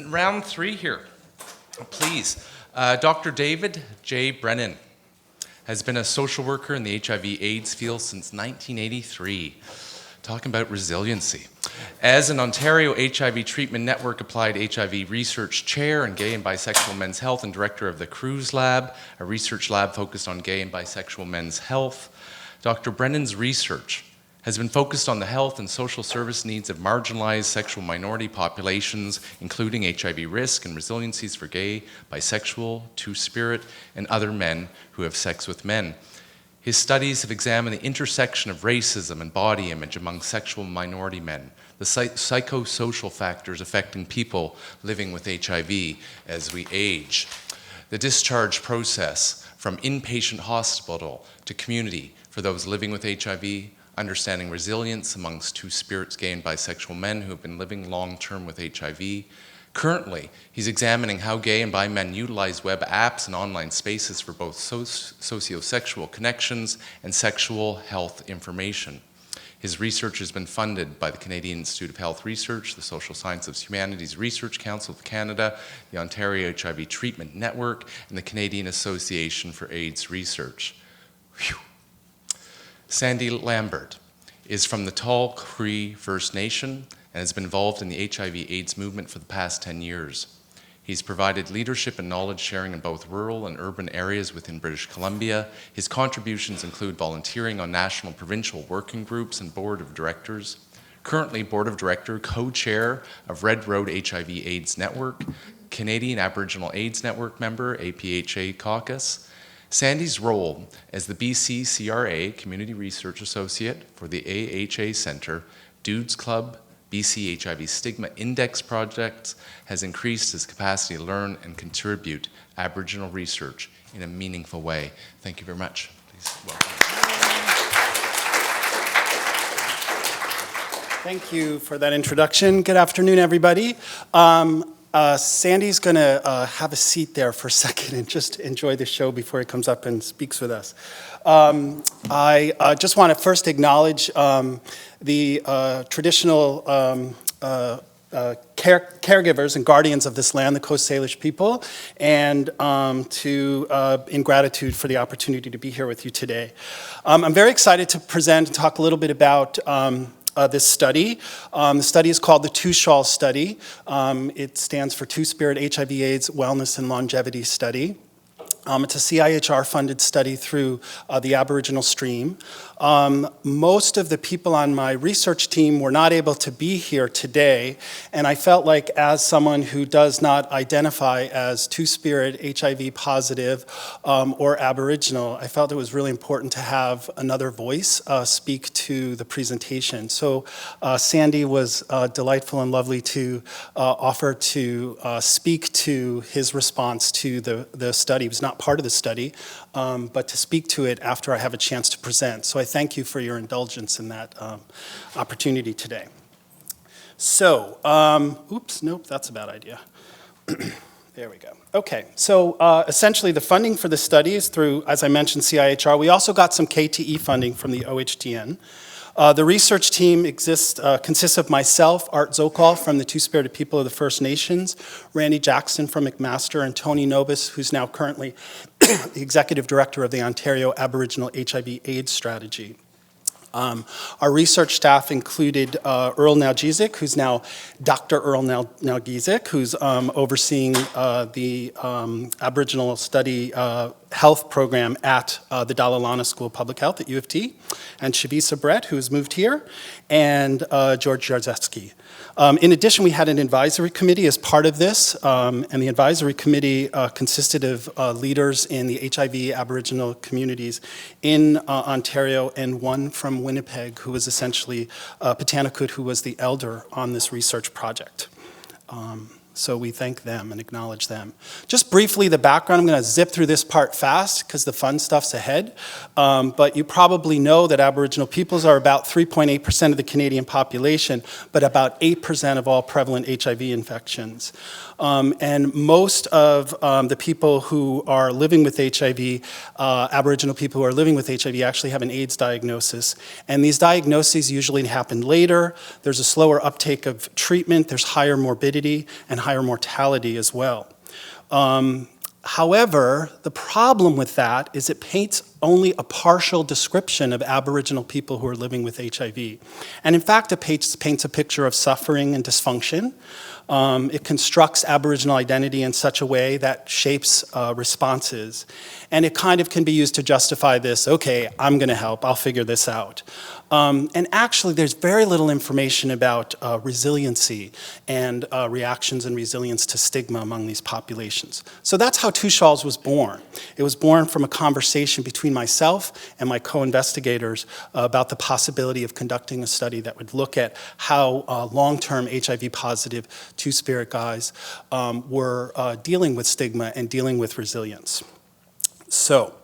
Round three here, please. Dr. David J. Brennan has been a social worker in the HIV/AIDS field since 1983, talking about resiliency. As an Ontario HIV Treatment Network Applied HIV Research Chair in Gay and Bisexual Men's Health and Director of the Cruise Lab, a research lab focused on gay and bisexual men's health, Dr. Brennan's research has been focused on the health and social service needs of marginalized sexual minority populations, including HIV risk and resiliencies for gay, bisexual, two-spirit, and other men who have sex with men. His studies have examined the intersection of racism and body image among sexual minority men, the psychosocial factors affecting people living with HIV as we age, the discharge process from inpatient hospital to community for those living with HIV, understanding resilience amongst two-spirits, gay and bisexual men who have been living long-term with HIV. Currently, he's examining how gay and bi men utilize web apps and online spaces for both sociosexual connections and sexual health information. His research has been funded by the Canadian Institute of Health Research, the Social Sciences Humanities Research Council of Canada, the Ontario HIV Treatment Network, and the Canadian Association for AIDS Research. Whew. Sandy Lambert is from the Tall Cree First Nation and has been involved in the HIV/AIDS movement for the past 10 years. He's provided leadership and knowledge sharing in both rural and urban areas within British Columbia. His contributions include volunteering on national provincial working groups and board of directors. Currently board of director, co-chair of Red Road HIV/AIDS Network, Canadian Aboriginal AIDS Network member, APHA Caucus. Sandy's role as the BC CRA Community Research Associate for the AHA Centre, Dudes Club, BC HIV Stigma Index projects has increased his capacity to learn and contribute Aboriginal research in a meaningful way. Thank you very much. Please welcome. Thank you for that introduction. Good afternoon, everybody. Sandy's going to have a seat there for a second and just enjoy the show before he comes up and speaks with us. I just want to first acknowledge the traditional caregivers and guardians of this land, the Coast Salish people, and in gratitude for the opportunity to be here with you today. I'm very excited to present and talk a little bit about this study. The study is called the Two Shawl Study. It stands for Two-Spirit HIV/AIDS Wellness and Longevity Study. It's a CIHR-funded study through the Aboriginal Stream. Most of the people on my research team were not able to be here today, and I felt like as someone who does not identify as two-spirit, HIV positive, or Aboriginal, I felt it was really important to have another voice speak to the presentation. So Sandy was delightful and lovely to offer to speak to his response to the study. He was not part of the study, but to speak to it after I have a chance to present. So I thank you for your indulgence in that opportunity today. So, oops, nope, that's a bad idea. There we go. Okay, so essentially the funding for the study is through, as I mentioned, CIHR. We also got some KTE funding from the OHTN. The research team consists of myself, Art Zokol from the Two-Spirited People of the First Nations, Randy Jackson from McMaster, and Tony Nobis, who's now currently the Executive Director of the Ontario Aboriginal HIV/AIDS Strategy. Our research staff included Earl Nalgesic, who's now Dr. Earl Nalgesic, who's overseeing the Aboriginal Study Health Program at the Dalalana School of Public Health at U of T, and Shavisa Brett, who's moved here, and George Jarzewski. In addition, we had an advisory committee as part of this, and the advisory committee consisted of leaders in the HIV Aboriginal communities in Ontario, and one from Winnipeg, who was essentially Patanakut, who was the elder on this research project. So we thank them and acknowledge them. Just briefly, the background, I'm going to zip through this part fast because the fun stuff's ahead. But you probably know that Aboriginal peoples are about 3.8% of the Canadian population, but about 8% of all prevalent HIV infections. And most of the people who are living with HIV, Aboriginal people who are living with HIV, actually have an AIDS diagnosis. And these diagnoses usually happen later. There's a slower uptake of treatment, there's higher morbidity, and higher mortality as well. However, the problem with that is it paints only a partial description of Aboriginal people who are living with HIV. And in fact, it paints a picture of suffering and dysfunction. It constructs Aboriginal identity in such a way that shapes responses. And it kind of can be used to justify this, okay, I'm gonna help, I'll figure this out. And actually, there's very little information about resiliency and reactions and resilience to stigma among these populations. So that's how Two Shawls was born. It was born from a conversation between myself and my co-investigators about the possibility of conducting a study that would look at how long-term HIV-positive Two-Spirit guys were dealing with stigma and dealing with resilience. So,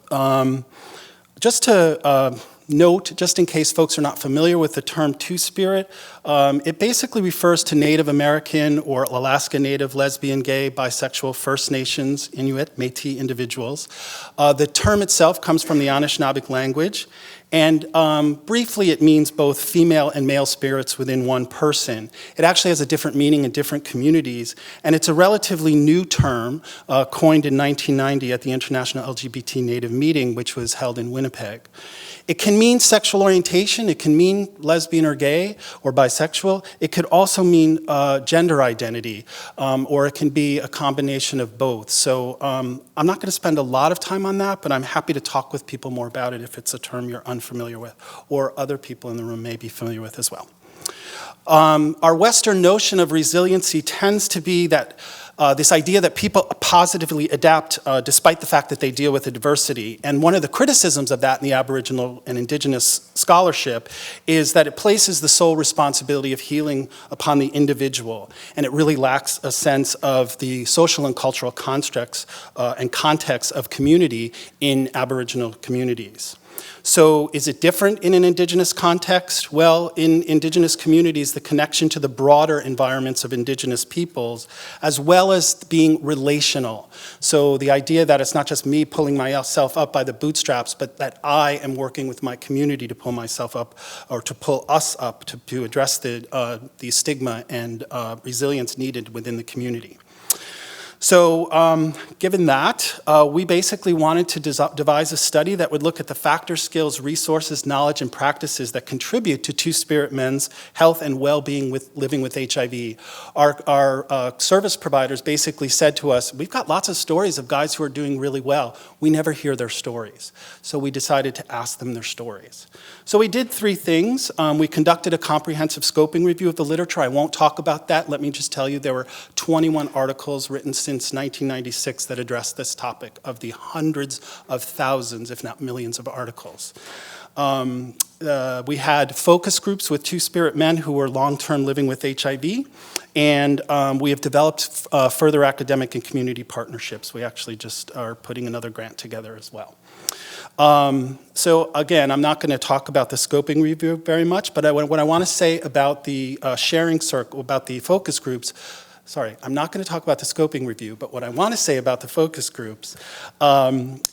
just to note, just in case folks are not familiar with the term Two-Spirit, it basically refers to Native American or Alaska Native, lesbian, gay, bisexual, First Nations, Inuit, Métis individuals. The term itself comes from the Anishinaabeg language, and briefly it means both female and male spirits within one person. It actually has a different meaning in different communities, and it's a relatively new term coined in 1990 at the International LGBT Native Meeting, which was held in Winnipeg. It can mean sexual orientation, it can mean lesbian or gay or bisexual. It could also mean gender identity, or it can be a combination of both. So I'm not going to spend a lot of time on that, but I'm happy to talk with people more about it if it's a term you're unfamiliar with, or other people in the room may be familiar with as well. Our Western notion of resiliency tends to be that this idea that people positively adapt despite the fact that they deal with adversity. And one of the criticisms of that in the Aboriginal and Indigenous scholarship is that it places the sole responsibility of healing upon the individual, and it really lacks a sense of the social and cultural constructs and context of community in Aboriginal communities. So is it different in an Indigenous context? Well, in Indigenous communities, the connection to the broader environments of Indigenous peoples, as well as being relational. So the idea that it's not just me pulling myself up by the bootstraps, but that I am working with my community to pull myself up, or to pull us up to address the stigma and resilience needed within the community. So given that, we basically wanted to devise a study that would look at the factors, skills, resources, knowledge, and practices that contribute to Two-Spirit men's health and well-being with living with HIV. Our service providers basically said to us, we've got lots of stories of guys who are doing really well. We never hear their stories. So we decided to ask them their stories. So we did three things. We conducted a comprehensive scoping review of the literature. I won't talk about that. Let me just tell you there were 21 articles written since 1996 that addressed this topic of the hundreds of thousands, if not millions, of articles. We had focus groups with Two-Spirit men who were long-term living with HIV, and we have developed further academic and community partnerships. We actually just are putting another grant together as well. So again, I'm not going to talk about the scoping review very much, but what I want to say about the sharing circle, about the focus groups, sorry, I'm not going to talk about the scoping review, but what I want to say about the focus groups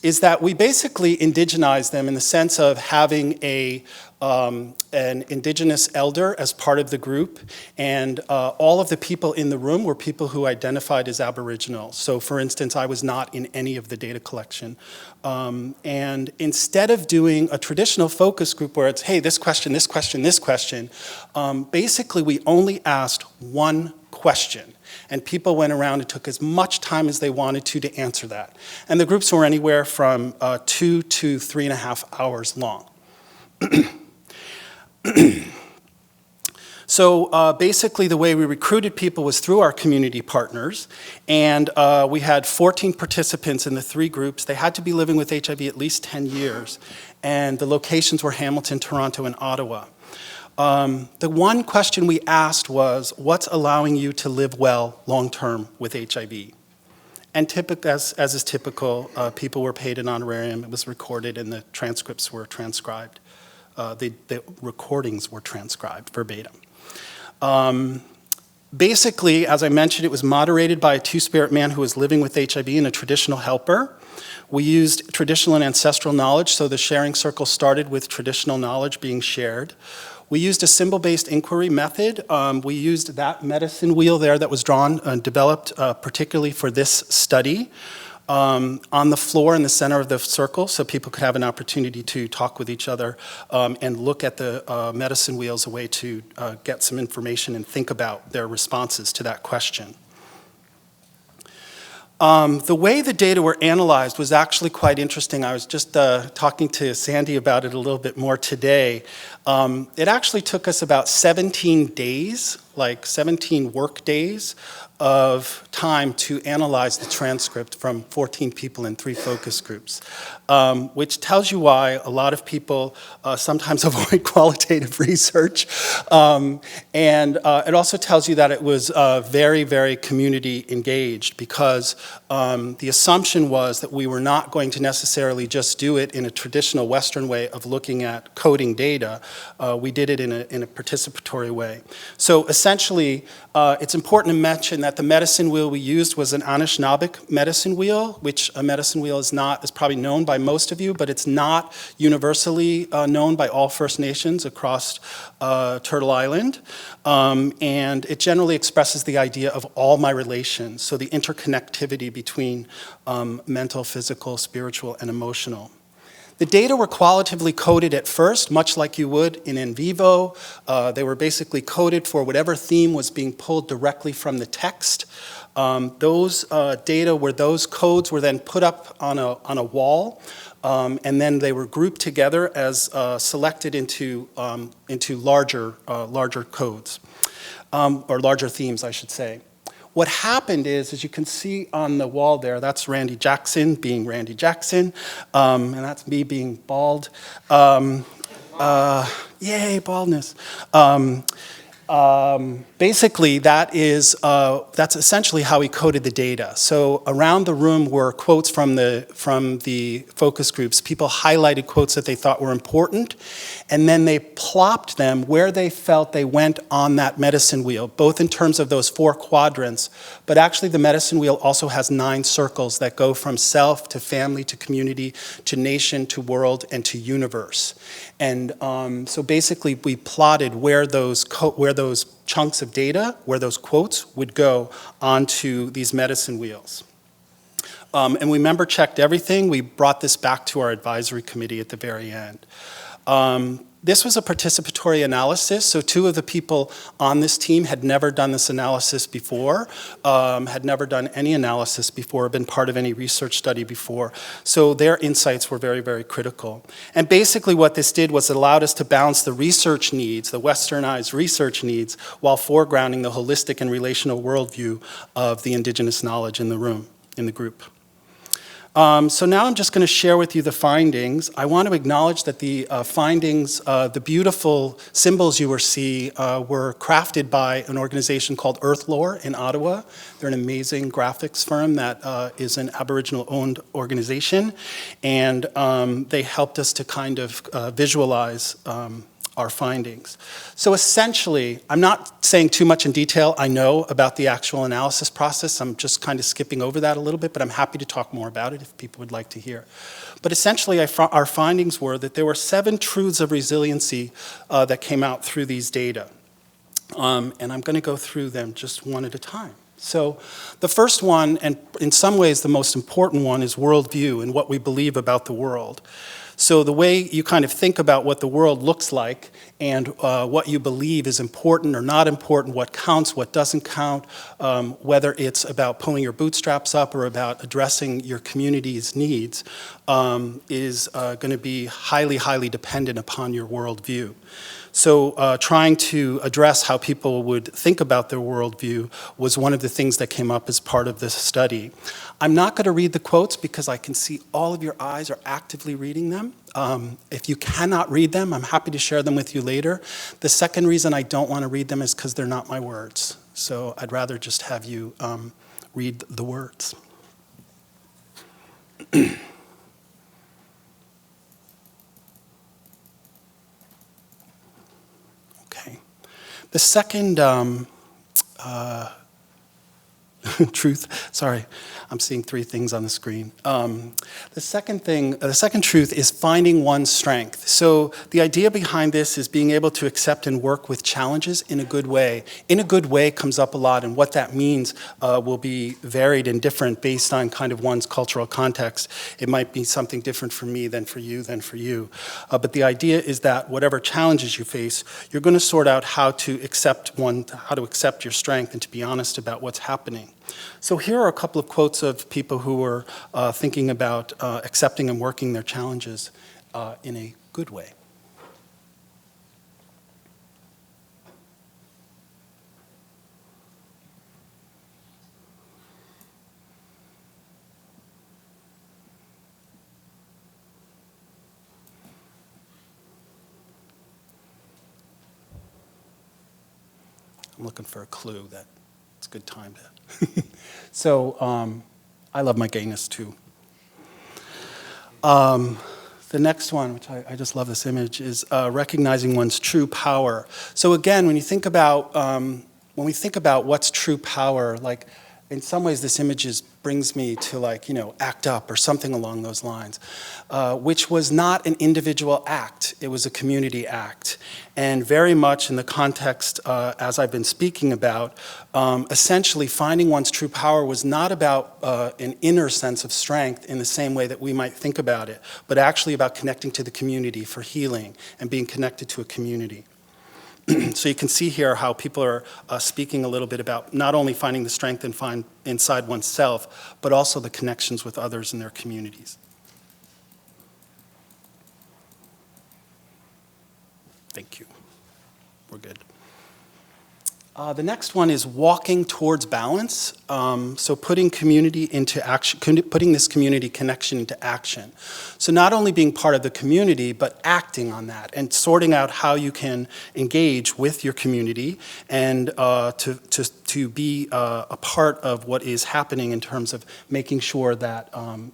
is that we basically indigenize them in the sense of having an Indigenous elder as part of the group, and all of the people in the room were people who identified as Aboriginal. So for instance, I was not in any of the data collection. And instead of doing a traditional focus group where it's, hey, this question, this question, this question, basically we only asked one question. And people went around and took as much time as they wanted to answer that. And the groups were anywhere from 2 to 3.5 hours long. So basically the way we recruited people was through our community partners, and we had 14 participants in the three groups. They had to be living with HIV at least 10 years, and the locations were Hamilton, Toronto, and Ottawa. The one question we asked was, what's allowing you to live well long-term with HIV? And as is typical, people were paid an honorarium. It was recorded and the transcripts were transcribed. The recordings were transcribed verbatim. Basically, as I mentioned, it was moderated by a Two-Spirit man who was living with HIV and a traditional helper. We used traditional and ancestral knowledge, so the sharing circle started with traditional knowledge being shared. We used a symbol-based inquiry method. We used that medicine wheel there that was drawn and developed particularly for this study on the floor in the center of the circle so people could have an opportunity to talk with each other and look at the medicine wheel as a way to get some information and think about their responses to that question. The way the data were analyzed was actually quite interesting. I was just talking to Sandy about it a little bit more today. It actually took us about 17 days, like 17 work days of time to analyze the transcript from 14 people in 3 focus groups, which tells you why a lot of people sometimes avoid qualitative research. And it also tells you that it was very, very community engaged because the assumption was that we were not going to necessarily just do it in a traditional Western way of looking at coding data. We did it in a participatory way. So essentially, it's important to mention that the medicine wheel we used was an Anishinaabe medicine wheel, which a medicine wheel is probably known by most of you, but it's not universally known by all First Nations across Turtle Island. And it generally expresses the idea of all my relations, so the interconnectivity between mental, physical, spiritual, and emotional. The data were qualitatively coded at first, much like you would in vivo. They were basically coded for whatever theme was being pulled directly from the text. Those codes were then put up on a wall, and then they were grouped together as selected into larger codes, or larger themes, I should say. What happened is, as you can see on the wall there, that's Randy Jackson being Randy Jackson, and that's me being bald. Yay, baldness. Basically, that's essentially how he coded the data. So around the room were quotes from the focus groups. People highlighted quotes that they thought were important, and then they plopped them where they felt they went on that medicine wheel, both in terms of those 4 quadrants, but actually the medicine wheel also has 9 circles that go from self to family to community to nation to world and to universe. And so basically we plotted where those chunks of data, where those quotes would go onto these medicine wheels. And we member checked everything. We brought this back to our advisory committee at the very end. This was a participatory analysis, so 2 of the people on this team had never done this analysis before, had never done any analysis before, been part of any research study before, so their insights were very, very critical. And basically what this did was it allowed us to balance the research needs, the westernized research needs, while foregrounding the holistic and relational worldview of the Indigenous knowledge in the group. So now I'm just going to share with you the findings. I want to acknowledge that the findings, the beautiful symbols you will see were crafted by an organization called Earthlore in Ottawa. They're an amazing graphics firm that is an Aboriginal-owned organization, and they helped us to kind of visualize our findings. So essentially, I'm not saying too much in detail. I know about the actual analysis process. I'm just kind of skipping over that a little bit, but I'm happy to talk more about it if people would like to hear. But essentially, our findings were that there were 7 truths of resiliency that came out through these data. And I'm going to go through them just one at a time. So the first one, and in some ways the most important one, is worldview and what we believe about the world. So the way you kind of think about what the world looks like and what you believe is important or not important, what counts, what doesn't count, whether it's about pulling your bootstraps up or about addressing your community's needs, is going to be highly, highly dependent upon your worldview. So trying to address how people would think about their worldview was one of the things that came up as part of this study. I'm not going to read the quotes because I can see all of your eyes are actively reading them. If you cannot read them, I'm happy to share them with you later. The second reason I don't want to read them is because they're not my words. So I'd rather just have you read the words. The second, truth. Sorry, I'm seeing three things on the screen. The second truth is finding one's strength. So the idea behind this is being able to accept and work with challenges in a good way. In a good way comes up a lot, and what that means will be varied and different based on kind of one's cultural context. It might be something different for me than for you than for you. But the idea is that whatever challenges you face, you're going to sort out how to accept your strength and to be honest about what's happening. So here are a couple of quotes of people who were thinking about accepting and working their challenges in a good way. I'm looking for a clue that it's a good time to. So I love my gayness too. The next one, which I just love this image, is recognizing one's true power. So again, when we think about what's true power, like in some ways this image brings me to ACT UP or something along those lines, which was not an individual act, it was a community act. And very much in the context, as I've been speaking about, essentially finding one's true power was not about an inner sense of strength in the same way that we might think about it, but actually about connecting to the community for healing and being connected to a community. So you can see here how people are speaking a little bit about not only finding the strength inside oneself, but also the connections with others in their communities. Thank you. We're good. The next one is walking towards balance. So putting community into action, putting this community connection into action. So not only being part of the community, but acting on that and sorting out how you can engage with your community and to be a part of what is happening in terms of making sure that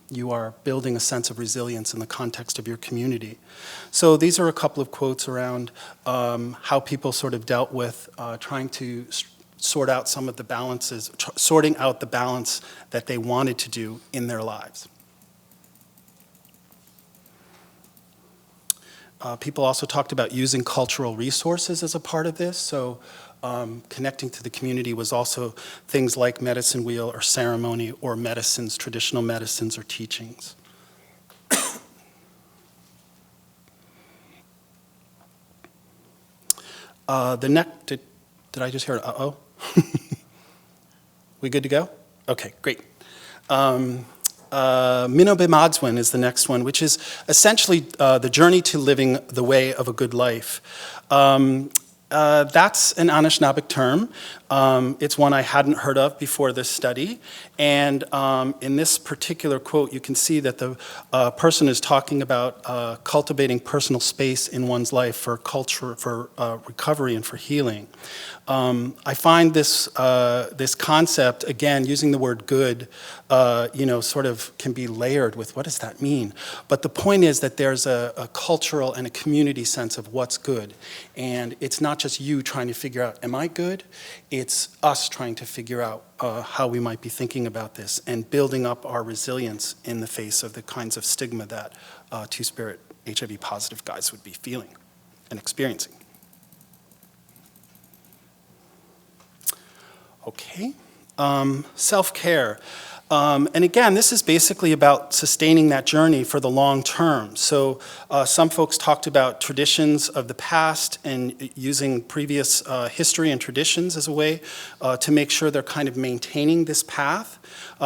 you are building a sense of resilience in the context of your community. So these are a couple of quotes around how people sort of dealt with trying to sort out some of the balances, sorting out the balance that they wanted to do in their lives. People also talked about using cultural resources as a part of this. So connecting to the community was also things like medicine wheel or ceremony or medicines, traditional medicines or teachings. The next, did I just hear, uh-oh? We good to go? Okay, great. Minobimadzwin is the next one, which is essentially the journey to living the way of a good life. That's an Anishinaabeg term. It's one I hadn't heard of before this study. And in this particular quote, you can see that the person is talking about cultivating personal space in one's life for culture, for recovery and for healing. I find this concept, again, using the word good, sort of can be layered with what does that mean? But the point is that there's a cultural and a community sense of what's good. And it's not just you trying to figure out, am I good? It's us trying to figure out how we might be thinking about this and building up our resilience in the face of the kinds of stigma that Two-Spirit HIV positive guys would be feeling and experiencing. Okay, self-care. And again, this is basically about sustaining that journey for the long term. So some folks talked about traditions of the past and using previous history and traditions as a way to make sure they're kind of maintaining this path.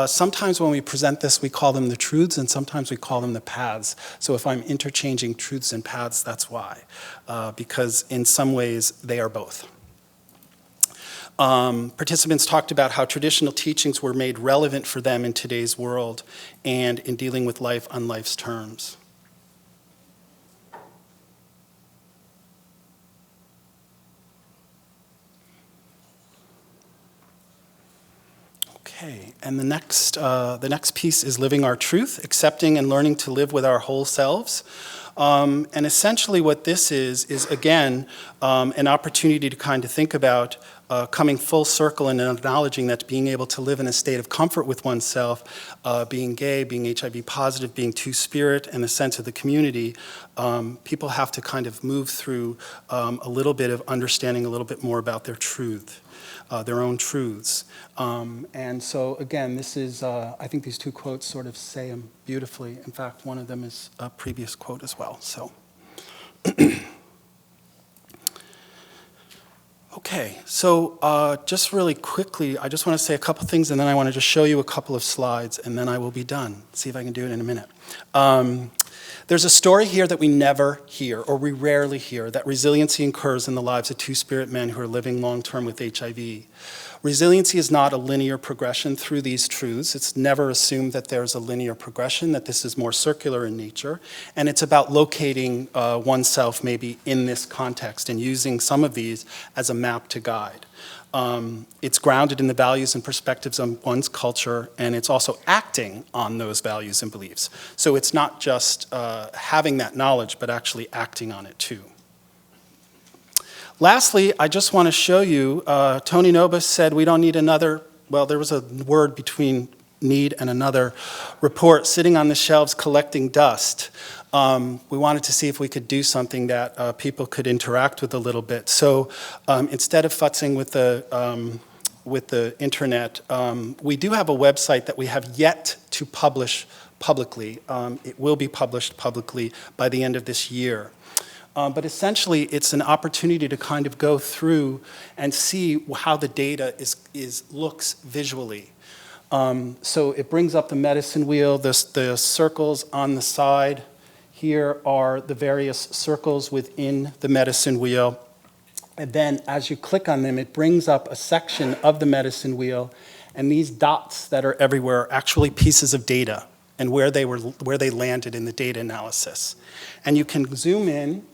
Sometimes when we present this, we call them the truths, and sometimes we call them the paths. So if I'm interchanging truths and paths, that's why, because in some ways they are both. Participants talked about how traditional teachings were made relevant for them in today's world and in dealing with life on life's terms. Okay, and the next piece is living our truth, accepting and learning to live with our whole selves. And essentially what this is again, an opportunity to kind of think about coming full circle and acknowledging that being able to live in a state of comfort with oneself, being gay, being HIV positive, being two-spirit, and the sense of the community, people have to kind of move through a little bit of understanding a little bit more about their truth, their own truths. And so, again, this is, I think these two quotes sort of say them beautifully. In fact, one of them is a previous quote as well. So. Okay, so just really quickly, I just want to say a couple things, and then I want to just show you a couple of slides, and then I will be done. See if I can do it in a minute. There's a story here that we never hear, or we rarely hear, that resiliency occurs in the lives of two-spirit men who are living long-term with HIV. Resiliency is not a linear progression through these truths. It's never assumed that there's a linear progression, that this is more circular in nature. And it's about locating oneself maybe in this context and using some of these as a map to guide. It's grounded in the values and perspectives of one's culture, and it's also acting on those values and beliefs. So it's not just having that knowledge, but actually acting on it too. Lastly, I just want to show you, Tony Nobis said we don't need another, well, there was a word between need and another report sitting on the shelves collecting dust. We wanted to see if we could do something that people could interact with a little bit. So instead of futzing with the internet, we do have a website that we have yet to publish publicly. It will be published publicly by the end of this year. But essentially, it's an opportunity to kind of go through and see how the data looks visually. So it brings up the medicine wheel. The circles on the side here are the various circles within the medicine wheel. And then as you click on them, it brings up a section of the medicine wheel. And these dots that are everywhere are actually pieces of data and where they landed in the data analysis. And you can zoom in.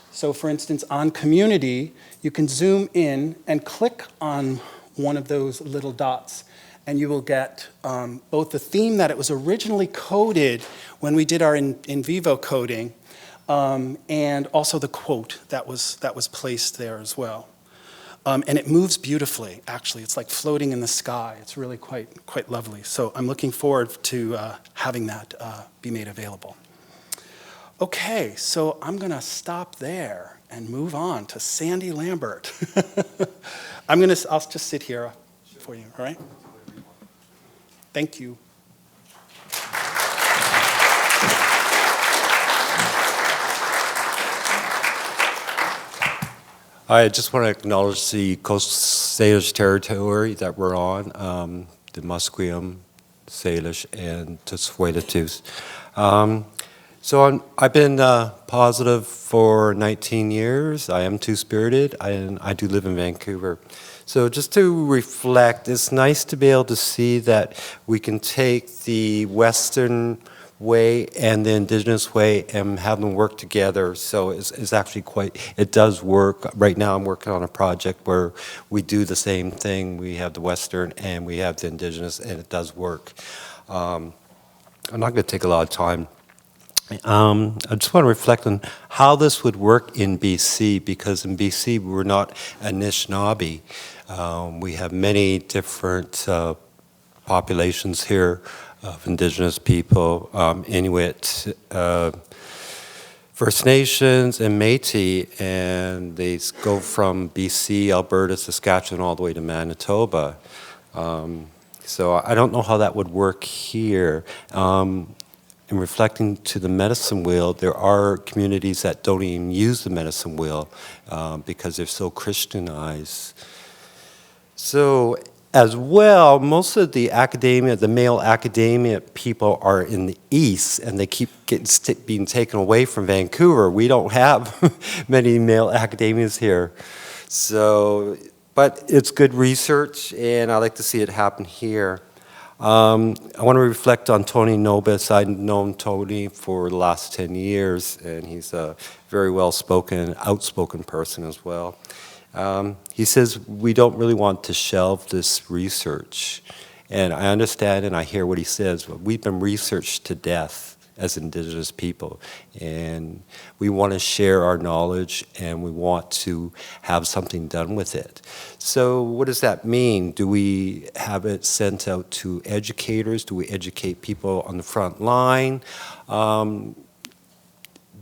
So for instance, on community, you can zoom in and click on one of those little dots, and you will get both the theme that it was originally coded when we did our in vivo coding, and also the quote that was placed there as well. And it moves beautifully, actually. It's like floating in the sky. It's really quite lovely. So I'm looking forward to having that be made available. Okay, so I'm going to stop there and move on to Sandy Lambert. I'll just sit here for you, all right? Thank you. I just want to acknowledge the Coast Salish territory that we're on, the Musqueam, Salish, and Tsleil-Waututh. So I've been positive for 19 years. I am two-spirited, and I do live in Vancouver. So just to reflect, it's nice to be able to see that we can take the Western way and the Indigenous way and have them work together. So it's actually it does work. Right now I'm working on a project where we do the same thing. We have the Western and we have the Indigenous, and it does work. I'm not going to take a lot of time. I just want to reflect on how this would work in BC, because in BC we're not Anishinaabe. We have many different populations here of Indigenous people, Inuit, First Nations, and Métis, and they go from BC, Alberta, Saskatchewan, all the way to Manitoba. So I don't know how that would work here. In reflecting to the medicine wheel, there are communities that don't even use the medicine wheel because they're so Christianized. So as well, most of the academia, the male academia people are in the East, and they keep being taken away from Vancouver. We don't have many male academias here. So, but it's good research, and I like to see it happen here. I want to reflect on Tony Nobis. I've known Tony for the last 10 years, and he's a very well-spoken, outspoken person as well. He says, we don't really want to shelve this research. And I understand and I hear what he says, but we've been researched to death as Indigenous people. And we want to share our knowledge, and we want to have something done with it. So what does that mean? Do we have it sent out to educators? Do we educate people on the front line?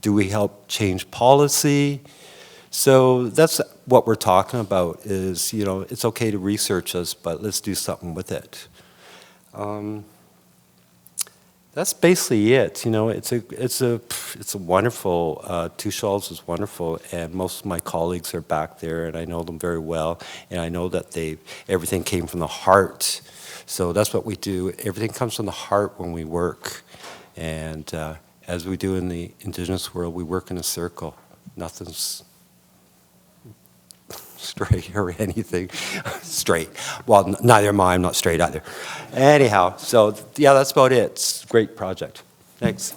Do we help change policy? So that's what we're talking about is, you know, it's okay to research us, but let's do something with it. That's basically it. You know, it's a wonderful, Two Shawls is wonderful, and most of my colleagues are back there, and I know them very well, and I know that everything came from the heart. So that's what we do. Everything comes from the heart when we work. And as we do in the Indigenous world, we work in a circle. Nothing's straight or anything straight. Well, neither am I. I'm not straight either. Anyhow, so yeah, that's about it. It's a great project. Thanks.